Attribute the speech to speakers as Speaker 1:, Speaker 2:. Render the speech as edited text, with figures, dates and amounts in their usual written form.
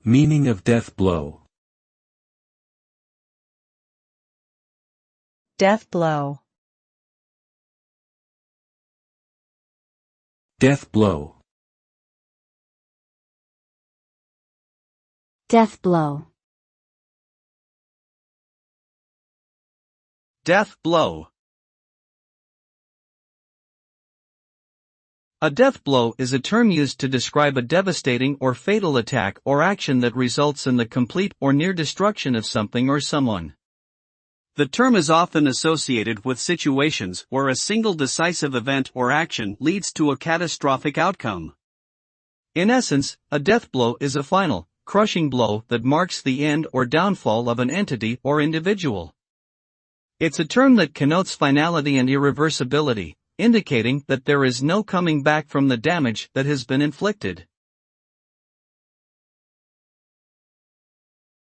Speaker 1: Meaning of death blow.
Speaker 2: Death blow.
Speaker 1: Death blow.
Speaker 3: Death blow.
Speaker 4: Death blow. A death blow is a term used to describe a devastating or fatal attack or action that results in the complete or near destruction of something or someone. The term is often associated with situations where a single decisive event or action leads to a catastrophic outcome. In essence, a death blow is a final, crushing blow that marks the end or downfall of an entity or individual. It's a term that connotes finality and irreversibility, indicating that there is no coming back from the damage that has been inflicted.